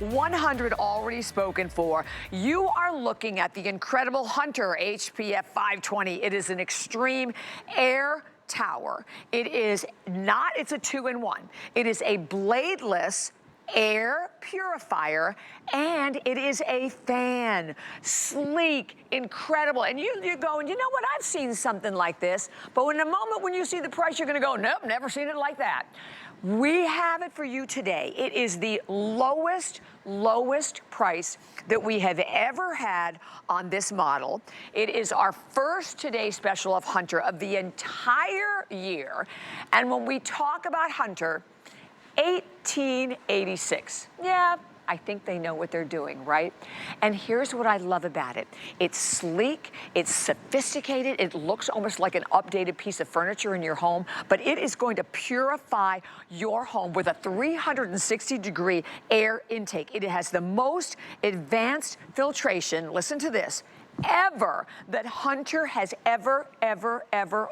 100 already spoken for. You are looking at the incredible Hunter HPF520. It is an extreme air tower. It is not, it's a 2-in-1. It is a bladeless air purifier, and it is a fan. Sleek, incredible. And you're going, you know what, I've seen something like this. But in a moment when you see the price, you're gonna go, nope, never seen it like that. We have it for you today. It is the lowest price that we have ever had on this model. It is our first Today Special of Hunter of the entire year. And when we talk about Hunter, 1886. Yeah, I think they know what they're doing, right? And here's what I love about it. It's sleek, it's sophisticated, it looks almost like an updated piece of furniture in your home, but it is going to purify your home with a 360-degree air intake. It has the most advanced filtration, listen to this, ever that Hunter has ever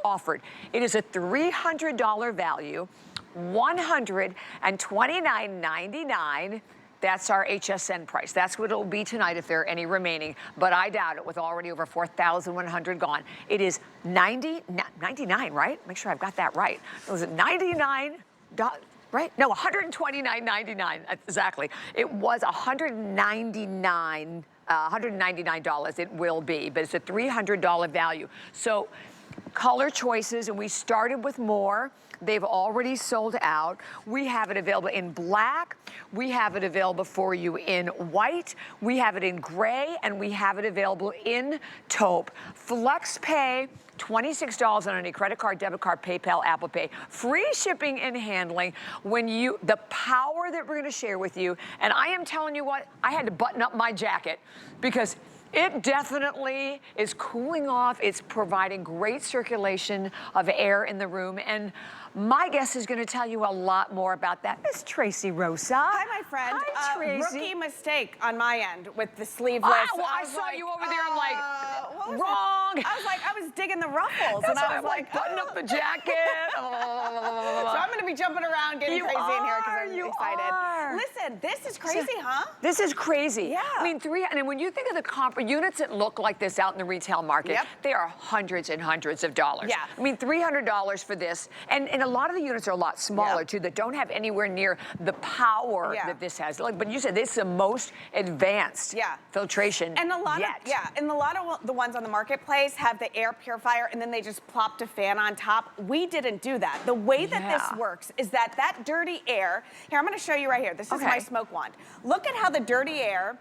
offered. It is a $300 value, $129.99. That's our HSN price. That's what it'll be tonight if there are any remaining, but I doubt it with already over 4,100 gone. It is $99, right? Make sure I've got that right. Was it $99, right? No, $129.99, exactly. It was $199 it will be, but it's a $300 value. So color choices, and we started with more. They've already sold out. We have it available in black. We have it available for you in white. We have it in gray, and we have it available in taupe. Flex pay, $26 on any credit card, debit card, PayPal, Apple Pay. Free shipping and handling. The power that we're gonna share with you, and I am telling you what, I had to button up my jacket because it definitely is cooling off. It's providing great circulation of air in the room. And my guest is going to tell you a lot more about that. Miss Tracy Rosa. Hi, my friend. Hi, Tracy. Rookie mistake on my end with the sleeveless. Well, I saw you over there. I'm like, wrong. I was digging the ruffles. That's and I was like, button up the jacket. So I'm going to be jumping around, getting crazy in here because I'm excited. Listen, this is crazy, huh? This is crazy. Yeah. I mean, and when you think of the units that look like this out in the retail market, they are hundreds and hundreds of dollars. Yeah. I mean, $300 for this. And a lot of the units are a lot smaller, too, that don't have anywhere near the power that this has. But you said this is the most advanced filtration and a lot yet. And a lot of the ones on the marketplace have the air purifier, and then they just plopped a fan on top. We didn't do that. The way that this works is that dirty air, here, I'm going to show you right here. This is my smoke wand. Look at how the dirty air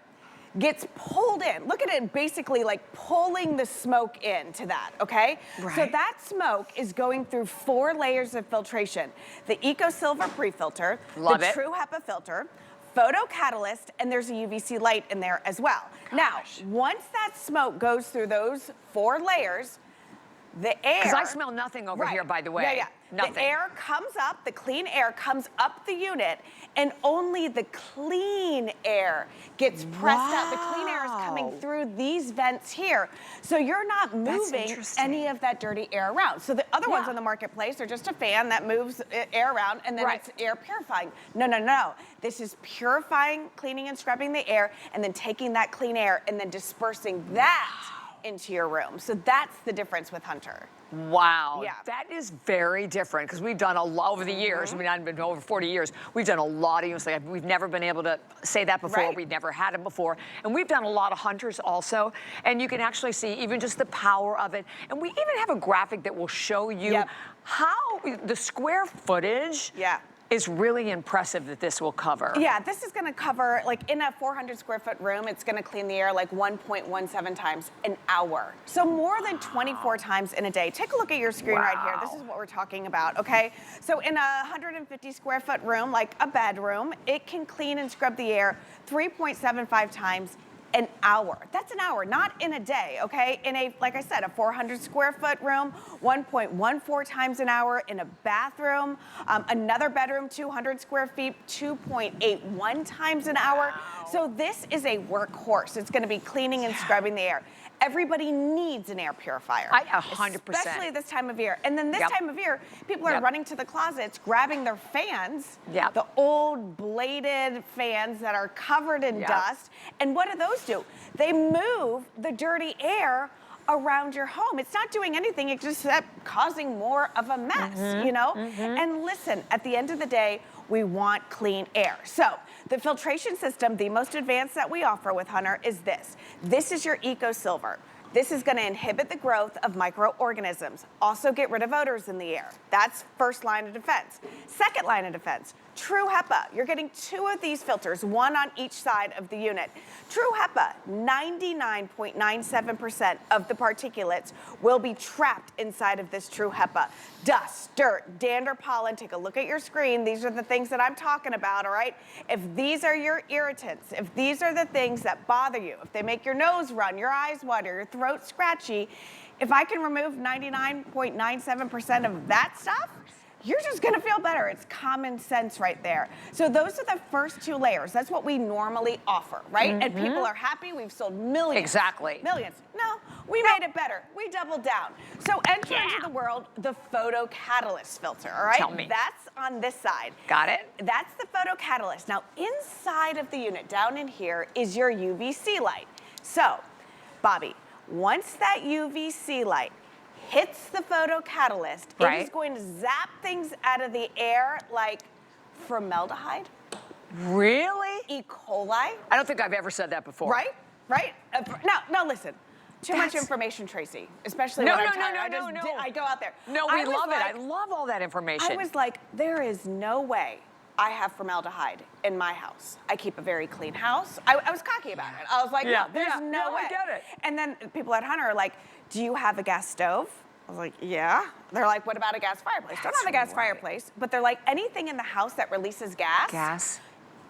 gets pulled in. Look at it basically like pulling the smoke into that, okay? Right. So that smoke is going through 4 layers of filtration. The EcoSilver prefilter, the True HEPA filter, photo catalyst, and there's a UVC light in there as well. Now, once that smoke goes through those 4 layers, the air... Because I smell nothing over here, by the way. Nothing. The air comes up, the clean air comes up the unit, and only the clean air gets pressed out. The clean air is coming through these vents here. So you're not moving any of that dirty air around. So the other ones on the marketplace are just a fan that moves air around, and then it's air purifying. No. This is purifying, cleaning, and scrubbing the air, and then taking that clean air and then dispersing that into your room. So that's the difference with Hunter. Wow, that is very different because we've done a lot over the years. I mean, I've been over 40 years. We've done a lot of units. Like we've never been able to say that before. We've never had them before. And we've done a lot of Hunters also. And you can actually see even just the power of it. And we even have a graphic that will show you how the square footage is really impressive that this will cover. Yeah, this is gonna cover, like in a 400 square foot room, it's gonna clean the air like 1.17 times an hour. So more than 24 times in a day. Take a look at your screen right here. This is what we're talking about, okay? So in a 150 square foot room, like a bedroom, it can clean and scrub the air 3.75 times an hour. That's an hour, not in a day, okay? In a, like I said, a 400 square foot room, 1.14 times an hour. In a bathroom, another bedroom, 200 square feet, 2.81 times an hour. So this is a workhorse. It's gonna be cleaning and scrubbing the air. Everybody needs an air purifier. 100%. Especially this time of year. And then this time of year, people are running to the closets, grabbing their fans, the old bladed fans that are covered in dust. And what do those do? They move the dirty air around your home. It's not doing anything, it's just causing more of a mess, you know? And listen, at the end of the day, we want clean air. So the filtration system, the most advanced that we offer with Hunter is this. This is your EcoSilver. This is gonna inhibit the growth of microorganisms. Also get rid of odors in the air. That's first line of defense. Second line of defense, True HEPA. You're getting 2 of these filters, 1 on each side of the unit. True HEPA, 99.97% of the particulates will be trapped inside of this True HEPA. Dust, dirt, dander, pollen, take a look at your screen. These are the things that I'm talking about, all right? If these are your irritants, if these are the things that bother you, if they make your nose run, your eyes water, your throat scratchy, if I can remove 99.97% of that stuff, you're just gonna feel better. It's common sense right there. So those are the first 2 layers. That's what we normally offer, right? And people are happy. We've sold millions. Exactly. Millions. No, we made it better. We doubled down. So enter into the world the photo catalyst filter, all right? Tell me. That's on this side. Got it. That's the photo catalyst. Now inside of the unit, down in here, is your UVC light. So, Bobby, once that UVC light hits the photo catalyst, it is going to zap things out of the air like formaldehyde. Really? E. coli. I don't think I've ever said that before. Right? Right? No, listen. Too much information, Tracy, especially when I'm tired. I go out there. No, we love it. I love all that information. I was like, there is no way I have formaldehyde in my house. I keep a very clean house. I was cocky about it. I was like, no, there's no way. I get it. And then people at Hunter are like, do you have a gas stove? I was like, yeah. They're like, what about a gas fireplace? Don't have a gas fireplace. But they're like, anything in the house that releases gas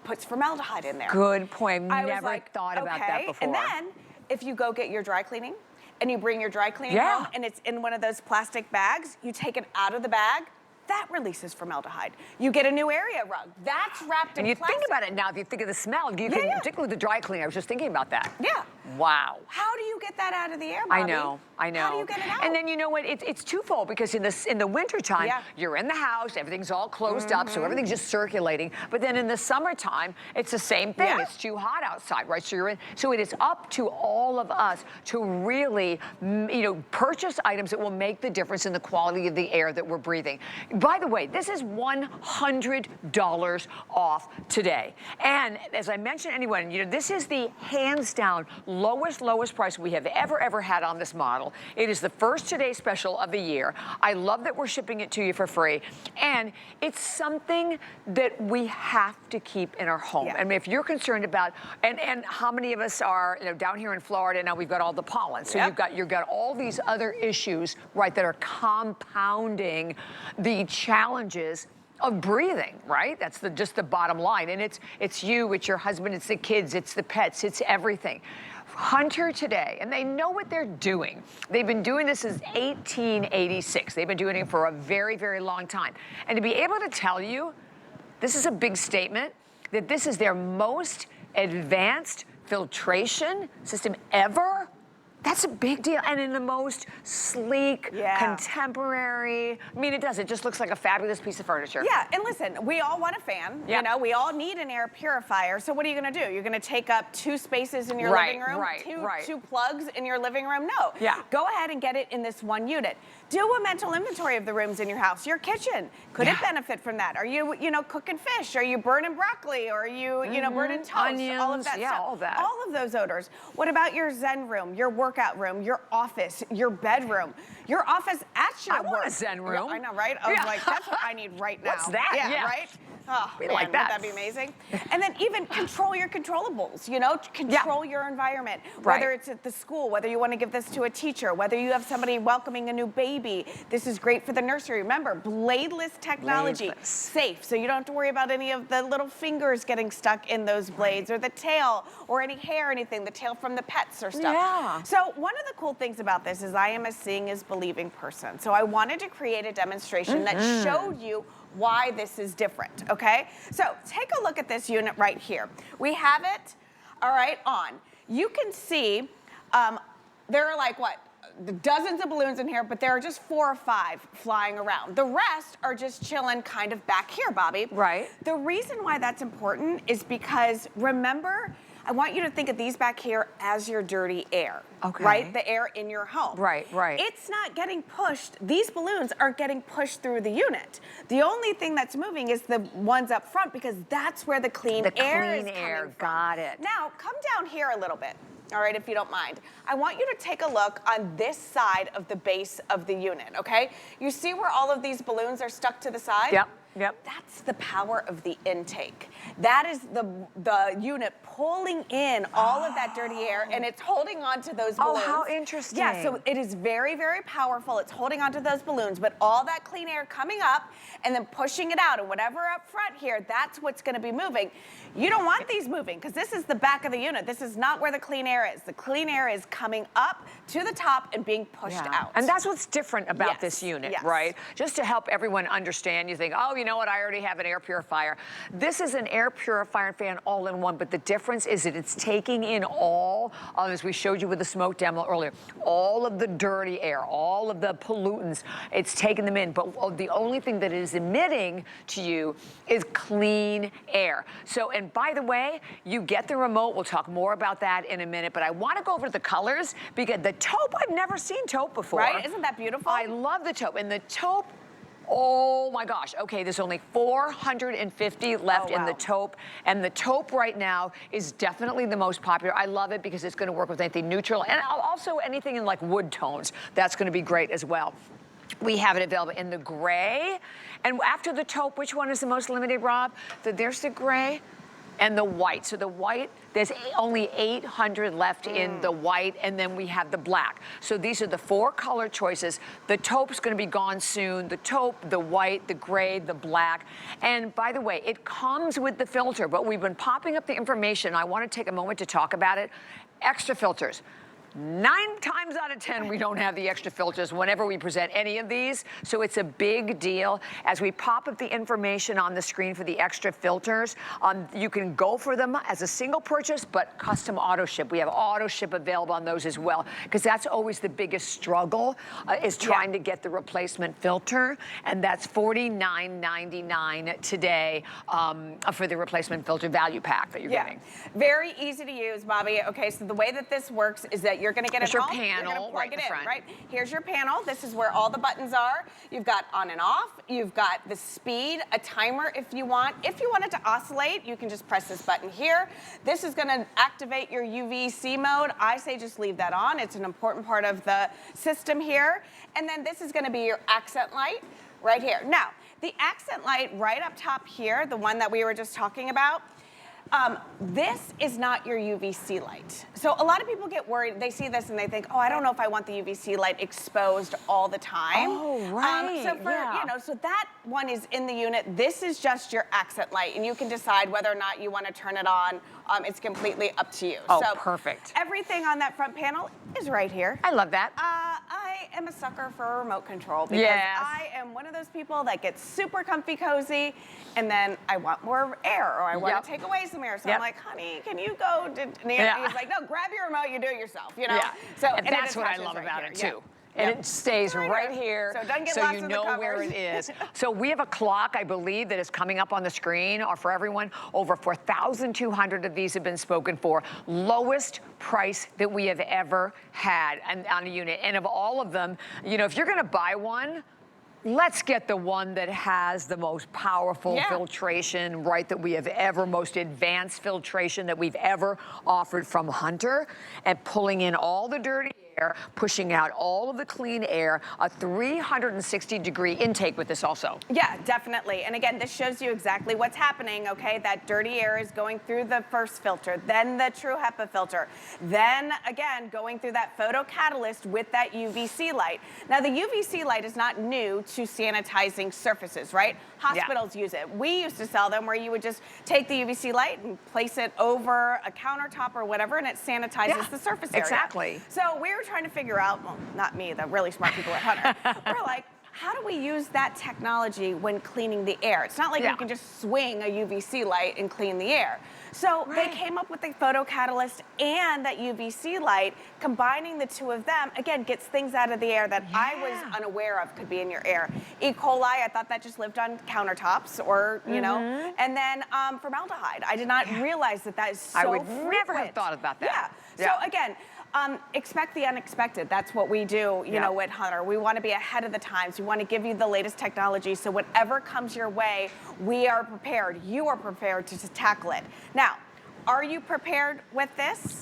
puts formaldehyde in there. Good point. I Never was like, thought about that before. And then if you go get your dry cleaning and you bring your dry cleaning home and it's in one of those plastic bags, you take it out of the bag, that releases formaldehyde. You get a new area rug. That's wrapped in plastic. And you think about it now, if you think of the smell, you can, particularly the dry cleaning, I was just thinking about that. Yeah. Wow. How do you get that out of the air, Bobby? I know. How do you get it out? And then you know what, it's twofold, because in the wintertime, you're in the house, everything's all closed up, so everything's just circulating. But then in the summertime, it's the same thing. It's too hot outside, right? So you're in. So it is up to all of us to really, purchase items that will make the difference in the quality of the air that we're breathing. By the way, this is $100 off today. And as I mentioned, anyone, this is the hands down lowest price we have ever had on this model. It is the first today special of the year. I love that we're shipping it to you for free. And it's something that we have to keep in our home. I mean, if you're concerned about, and how many of us are, down here in Florida now, we've got all the pollen. So you've got all these other issues, right, that are compounding the challenges of breathing, right? That's just the bottom line. And it's you, it's your husband, it's the kids, it's the pets, it's everything. Hunter today, and they know what they're doing. They've been doing this since 1886. They've been doing it for a very, very long time. And to be able to tell you, this is a big statement, that this is their most advanced filtration system ever. That's a big deal, and in the most sleek, contemporary, I mean, it just looks like a fabulous piece of furniture. Yeah, and listen, we all want a fan, we all need an air purifier, so what are you gonna do? You're gonna take up 2 spaces in your living room? Two plugs in your living room? No. Go ahead and get it in this one unit. Do a mental inventory of the rooms in your house. Your kitchen, could it benefit from that? Are you, cooking fish? Are you burning broccoli? Or are you, burning toast? Onions, all of that stuff. all that. All of those odors. What about your Zen room, your workout room, your office, your bedroom, your office at your work? I want a Zen room. Yeah, I know, right? I was like, that's what I need right now. What's that? Yeah, right? Oh, we man, like that. Wouldn't that be amazing? And then even control your controllables, control your environment. Whether it's at the school, whether you want to give this to a teacher, whether you have somebody welcoming a new baby. This is great for the nursery. Remember, bladeless technology, safe. So you don't have to worry about any of the little fingers getting stuck in those blades or the tail or any hair or anything, the tail from the pets or stuff. Yeah. So one of the cool things about this is I am a seeing is believing person. So I wanted to create a demonstration that showed you why this is different, okay? So take a look at this unit right here. We have it, all right, on. You can see there are like, what? Dozens of balloons in here, but there are just 4 or 5 flying around. The rest are just chilling kind of back here, Bobby. Right. The reason why that's important is because, remember, I want you to think of these back here as your dirty air. Okay. Right? The air in your home. Right, right. It's not getting pushed. These balloons aren't getting pushed through the unit. The only thing that's moving is the ones up front, because that's where the clean air is coming from. Got it. Now, come down here a little bit. All right, if you don't mind. I want you to take a look on this side of the base of the unit, okay? You see where all of these balloons are stuck to the side? Yep, yep. That's the power of the intake. That is the unit pulling in all of that dirty air, and it's holding on to those balloons. Oh, how interesting. Yeah, so it is very, very powerful. It's holding on to those balloons, but all that clean air coming up and then pushing it out, and whatever up front here, that's what's gonna be moving. You don't want these moving, because this is the back of the unit. This is not where the clean air is. The clean air is coming up to the top and being pushed out. And that's what's different about this unit, yes. right? Just to help everyone understand, you think, oh, you know what, I already have an air purifier. This is an air purifier and fan all in one, but the difference is that it's taking in all of, as we showed you with the smoke demo earlier, all of the dirty air, all of the pollutants, it's taking them in. But the only thing that it is emitting to you is clean air. So, and by the way, you get the remote. We'll talk more about that in a minute, but I want to go over the colors, because the taupe, I've never seen taupe before. Right? Isn't that beautiful? I love the taupe. And the taupe, oh my gosh. Okay, there's only 450 left in the taupe. And the taupe right now is definitely the most popular. I love it because it's going to work with anything neutral, and also anything in like wood tones. That's going to be great as well. We have it available in the gray. And after the taupe, which one is the most limited, Rob? There's the gray and the white. So the white, there's only 800 left in the white, and then we have the black. So these are the 4 color choices. The taupe's gonna be gone soon. The taupe, the white, the gray, the black. And by the way, it comes with the filter, but we've been popping up the information. I wanna take a moment to talk about it. Extra filters. 9 times out of 10, we don't have the extra filters whenever we present any of these. So it's a big deal. As we pop up the information on the screen for the extra filters, you can go for them as a single purchase, but custom auto ship. We have auto ship available on those as well, because that's always the biggest struggle, is trying to get the replacement filter. And that's $49.99 today for the replacement filter value pack that you're getting. Very easy to use, Bobby. Okay, so the way that this works is that you're gonna get it home, panel, you're gonna plug right it in in, front. right? Here's your panel. This is where all the buttons are. You've got on and off. You've got the speed, a timer if you want. If you want it to oscillate, you can just press this button here. This is gonna activate your UVC mode. I say just leave that on. It's an important part of the system here. And then this is gonna be your accent light right here. Now, the accent light right up top here, the one that we were just talking about, this is not your UVC light. So a lot of people get worried. They see this and they think, oh, I don't know if I want the UVC light exposed all the time. Oh, right. So for, you know, so that one is in the unit. This is just your accent light, and you can decide whether or not you want to turn it on. It's completely up to you. Oh, so perfect. Everything on that front panel is right here. I love that. I am a sucker for a remote control, because I am one of those people that gets super comfy cozy, and then I want more air, or I want to take away some air. So I'm like, honey, can you go? And he's like, no, grab your remote, you do it yourself, you know? Yeah. So, and that's what I love about it too. And it stays right here, so, it doesn't get so lost you in know the where it is. So we have a clock, I believe, that is coming up on the screen for everyone. Over 4,200 of these have been spoken for. Lowest price that we have ever had on a unit. And of all of them, you know, if you're gonna buy one, let's get the one that has the most powerful filtration, right, that we have ever, most advanced filtration that we've ever offered from Hunter, and pulling in all the dirty air, pushing out all of the clean air, a 360-degree intake with this also. Yeah, definitely. And again, this shows you exactly what's happening, okay? That dirty air is going through the first filter, then the true HEPA filter, then again, going through that photocatalyst with that UVC light. Now, the UVC light is not new to sanitizing surfaces, right? Hospitals use it. We used to sell them where you would just take the UVC light and place it over a countertop or whatever, and it sanitizes the surface area. Exactly. So we were trying to figure out, well, not me, the really smart people at Hunter, we're like, how do we use that technology when cleaning the air? It's not like you can just swing a UVC light and clean the air. So they came up with the photo catalyst and that UVC light. Combining the two of them, again, gets things out of the air that I was unaware of could be in your air. E. coli, I thought that just lived on countertops or, you know, and then formaldehyde. I did not realize that that is so I would frequent. never have thought about that. So again, expect the unexpected. That's what we do, you know, with Hunter. We want to be ahead of the times. We want to give you the latest technology, so whatever comes your way, we are prepared. You are prepared to tackle it. Now, are you prepared with this?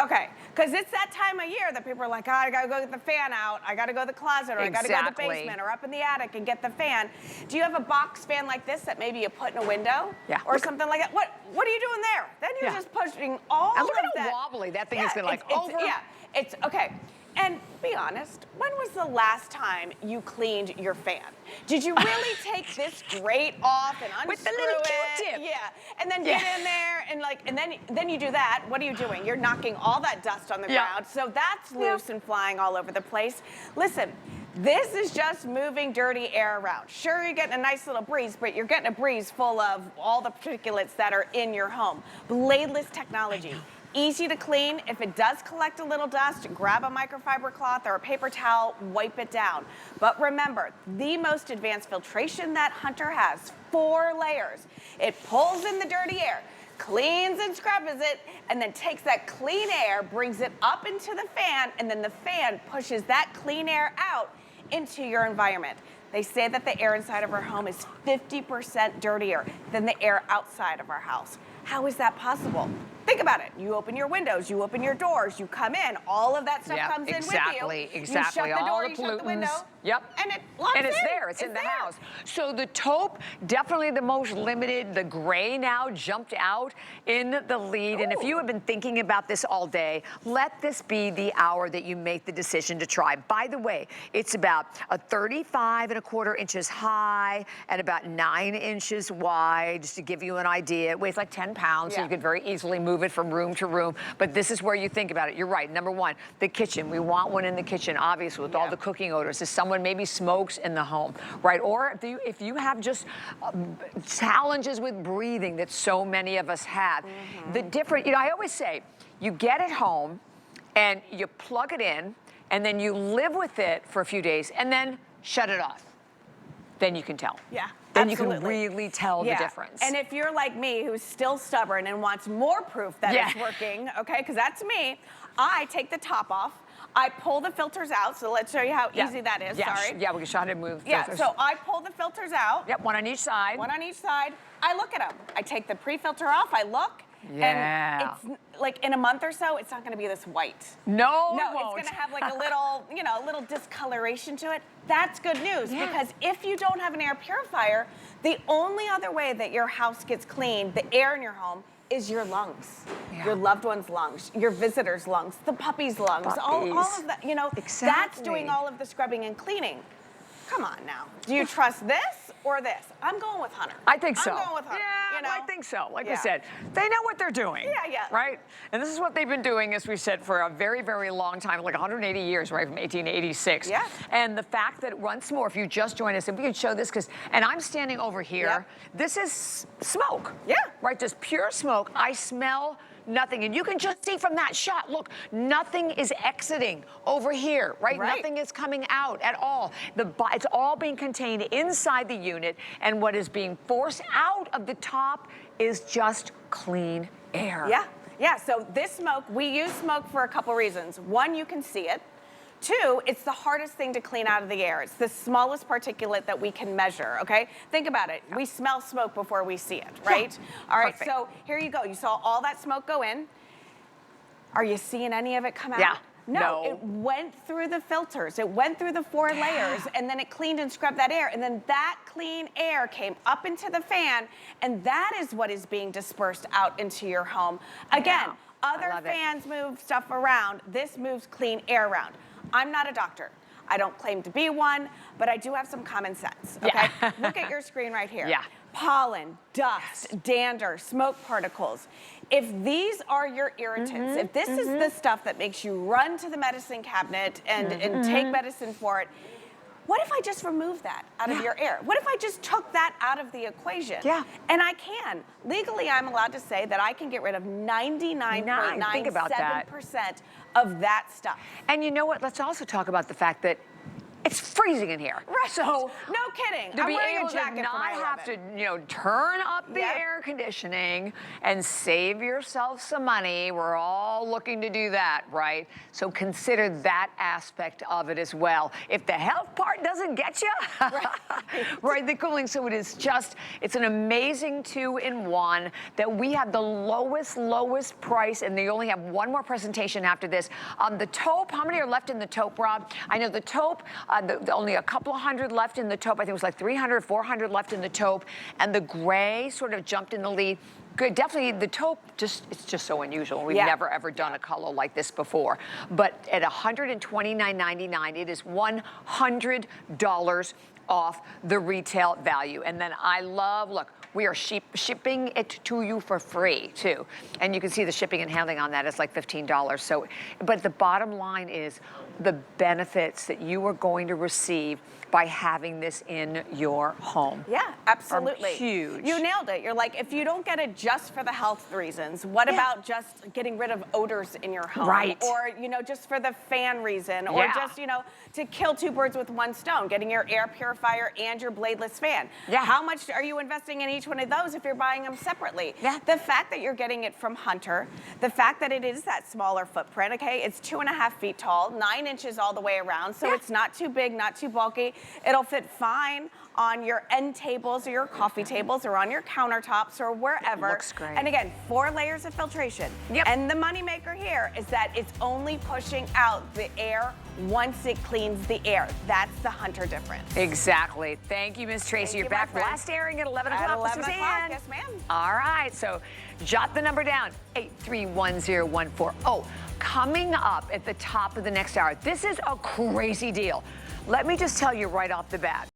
Okay, because it's that time of year that people are like, oh, I gotta go get the fan out, I gotta go to the closet, or I gotta go to the basement, or up in the attic and get the fan. Do you have a box fan like this that maybe you put in a window? Or something like that? What are you doing there? Then you're just pushing all and look of at that. how wobbly that thing is gonna like over. It's okay. And be honest, when was the last time you cleaned your fan? Did you really take this grate off and unscrew with the little Q-tip? And then get in there and then you do that. What are you doing? You're knocking all that dust on the ground. So that's loose and flying all over the place. Listen, this is just moving dirty air around. Sure, you're getting a nice little breeze, but you're getting a breeze full of all the particulates that are in your home. Bladeless technology. Easy to clean. If it does collect a little dust, grab a microfiber cloth or a paper towel, wipe it down. But remember, the most advanced filtration that Hunter has, 4 layers. It pulls in the dirty air, cleans and scrubs it, and then takes that clean air, brings it up into the fan, and then the fan pushes that clean air out into your environment. They say that the air inside of our home is 50% dirtier than the air outside of our house. How is that possible? Think about it. You open your windows, you open your doors, you come in, all of that stuff comes in with you. Exactly. You shut the all door, the you pollutants. shut the window. And it locks And it's in. there, it's in the house. So the taupe, definitely the most limited. The gray now jumped out in the lead. And if you have been thinking about this all day, let this be the hour that you make the decision to try. By the way, it's about a 35¼ inches high and about 9 inches wide, just to give you an idea. It weighs like 10 pounds, so you could very easily move it from room to room. But this is where you think about it. You're right. Number one, the kitchen. We want one in the kitchen, obviously, with all the cooking odors. If someone maybe smokes in the home, right? Or if you have just challenges with breathing that so many of us have. The different, you know, I always say, you get it home and you plug it in and then you live with it for a few days and then shut it off. Then you can tell. Then you can really tell the difference. And if you're like me, who's still stubborn and wants more proof that it's working, okay, because that's me, I take the top off, I pull the filters out, so let's show you how easy that is, sorry. Yeah, we can try to move filters. So I pull the filters out. One on each side. One on each side. I look at them. I take the pre-filter off, I look, and it's like in a month or so, it's not gonna be this white. No, it's gonna have like a little, you know, a little discoloration to it. That's good news, because if you don't have an air purifier, the only other way that your house gets cleaned, the air in your home, is your lungs, your loved one's lungs, your visitor's lungs, the puppy's lungs, all of that, you know, that's doing all of the scrubbing and cleaning. Come on now. Do you trust this or this? I'm going with Hunter. I think so. I'm going with Hunter. Yeah, you know? I think so. Like I said, they know what they're doing. Right? And this is what they've been doing, as we said, for a very, very long time, like 180 years, right, from 1886. And the fact that, once more, if you just join us, if we could show this, and I'm standing over here, this is smoke. Right, just pure smoke. I smell nothing. And you can just see from that shot, look, nothing is exiting over here, right? Nothing is coming out at all. It's all being contained inside the unit, and what is being forced out of the top is just clean air. So this smoke, we use smoke for a couple reasons. One, you can see it. Two, it's the hardest thing to clean out of the air. It's the smallest particulate that we can measure, okay? Think about it. We smell smoke before we see it, right? All right, so here you go. You saw all that smoke go in. Are you seeing any of it come out? No, it went through the filters. It went through the 4 layers, and then it cleaned and scrubbed that air, and then that clean air came up into the fan, and that is what is being dispersed out into your home. Again, other fans move stuff around. This moves clean air around. I'm not a doctor. I don't claim to be one, but I do have some common sense, okay? Look at your screen right here. Pollen, dust, dander, smoke particles. If these are your irritants, if this is the stuff that makes you run to the medicine cabinet and take medicine for it, what if I just remove that out of your air? What if I just took that out of the equation? Yeah. And I can. Legally, I'm allowed to say that I can get rid of 99.97% of that stuff. And you know what? Let's also talk about the fact that it's freezing in here. Right. So no kidding. To I'm be wearing able a jacket to not have to, turn up the air conditioning and save yourself some money. We're all looking to do that, right? So consider that aspect of it as well. If the health part doesn't get you, right, the cooling. So it is just, it's an amazing 2-in-1 that we have the lowest price, and they only have one more presentation after this. The taupe, how many are left in the taupe, Rob? I know the taupe, only a couple of hundred left in the taupe. I think it was like 300, 400 left in the taupe. And the gray sort of jumped in the lead. Good, definitely the taupe, it's just so unusual. We've never ever done a color like this before. But at $129.99, it is $100 off the retail value. And then I love, look, we are shipping it to you for free, too. And you can see the shipping and handling on that is like $15. So, but the bottom line is the benefits that you are going to receive by having this in your home. Yeah, absolutely. Are huge. You nailed it. You're like, if you don't get it just for the health reasons, what about just getting rid of odors in your home? Right. Or, just for the fan reason, or just, to kill two birds with one stone, getting your air purifier and your bladeless fan. Yeah. How much are you investing in each one of those if you're buying them separately? Yeah. The fact that you're getting it from Hunter, the fact that it is that smaller footprint, okay? It's 2.5 feet tall, 9 inches all the way around, so it's not too big, not too bulky. It'll fit fine on your end tables or your coffee tables or on your countertops or wherever. It looks great. And again, 4 layers of filtration. Yep. And the moneymaker here is that it's only pushing out the air once it cleans the air. That's the Hunter difference. Exactly. Thank you, Ms. Tracy. You're back. Last airing at 11 o'clock. At 11 o'clock, yes, ma'am. All right, so jot the number down, 831014. Coming up at the top of the next hour, this is a crazy deal. Let me just tell you right off the bat.